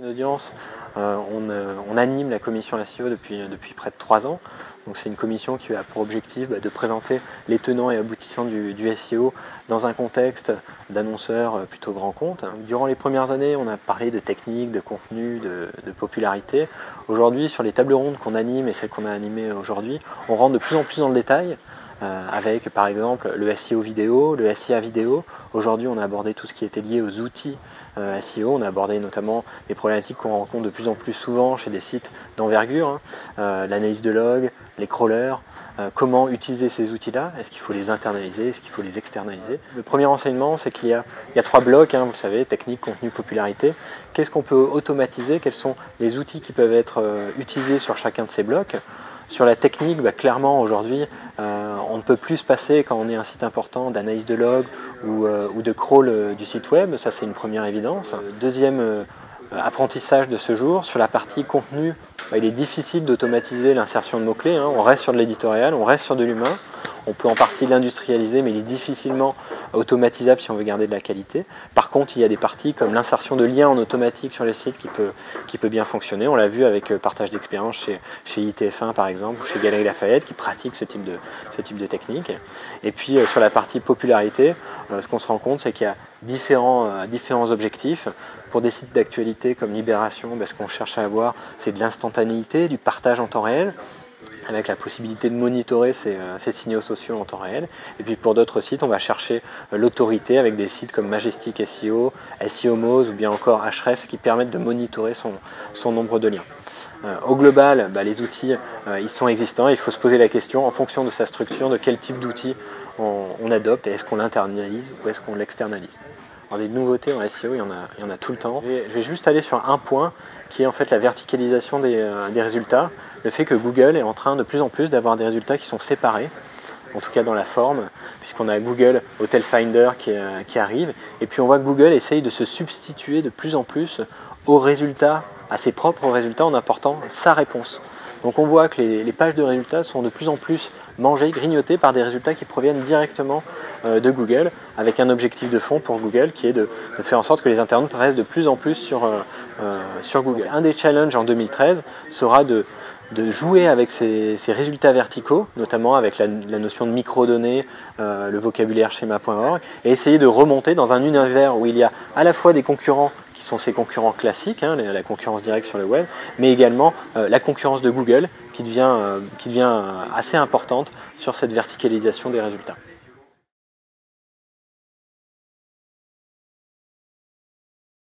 Audience, on anime la commission SEO depuis près de 3 ans. Donc c'est une commission qui a pour objectif de présenter les tenants et aboutissants du SEO dans un contexte d'annonceurs plutôt grand compte. Durant les premières années, on a parlé de technique, de contenu, de popularité. Aujourd'hui, sur les tables rondes qu'on anime et celles qu'on a animées aujourd'hui, on rentre de plus en plus dans le détail. Avec par exemple le SEO vidéo, le SIA vidéo. Aujourd'hui on a abordé tout ce qui était lié aux outils SEO, on a abordé notamment des problématiques qu'on rencontre de plus en plus souvent chez des sites d'envergure, l'analyse de log, les crawlers, comment utiliser ces outils-là, est-ce qu'il faut les internaliser, est-ce qu'il faut les externaliser. Le premier enseignement c'est qu'il y a 3 blocs, vous le savez, technique, contenu, popularité. Qu'est-ce qu'on peut automatiser, quels sont les outils qui peuvent être utilisés sur chacun de ces blocs. Sur la technique, clairement aujourd'hui, on ne peut plus se passer quand on est un site important d'analyse de log ou de crawl du site web, ça c'est une première évidence. Deuxième apprentissage de ce jour, sur la partie contenu, il est difficile d'automatiser l'insertion de mots-clés, on reste sur de l'éditorial, on reste sur de l'humain. On peut en partie l'industrialiser, mais il est difficilement automatisable si on veut garder de la qualité. Par contre, il y a des parties comme l'insertion de liens en automatique sur les sites qui peut bien fonctionner. On l'a vu avec partage d'expérience chez ITF1 par exemple, ou chez Galeries Lafayette, qui pratiquent ce type de technique. Et puis sur la partie popularité, ce qu'on se rend compte, c'est qu'il y a différents objectifs. Pour des sites d'actualité comme Libération, ce qu'on cherche à avoir, c'est de l'instantanéité, du partage en temps réel, avec la possibilité de monitorer ces signaux sociaux en temps réel. Et puis pour d'autres sites, on va chercher l'autorité avec des sites comme Majestic SEO, SEO Moz ou bien encore Ahrefs qui permettent de monitorer son nombre de liens. Au global, les outils ils sont existants. Il faut se poser la question en fonction de sa structure, de quel type d'outils on adopte et est-ce qu'on l'internalise ou est-ce qu'on l'externalise. Alors des nouveautés en SEO, il y en a tout le temps. Je vais juste aller sur un point qui est en fait la verticalisation des résultats. Le fait que Google est en train de plus en plus d'avoir des résultats qui sont séparés, en tout cas dans la forme, puisqu'on a Google Hotel Finder qui arrive. Et puis on voit que Google essaye de se substituer de plus en plus aux résultats, à ses propres résultats en apportant sa réponse. Donc on voit que les pages de résultats sont de plus en plus mangées, grignotées par des résultats qui proviennent directement de Google, avec un objectif de fond pour Google qui est de faire en sorte que les internautes restent de plus en plus sur Google. Un des challenges en 2013 sera de jouer avec ces résultats verticaux, notamment avec la notion de microdonnées, le vocabulaire schéma.org, et essayer de remonter dans un univers où il y a à la fois des concurrents qui sont ces concurrents classiques, la concurrence directe sur le web, mais également la concurrence de Google qui devient assez importante sur cette verticalisation des résultats.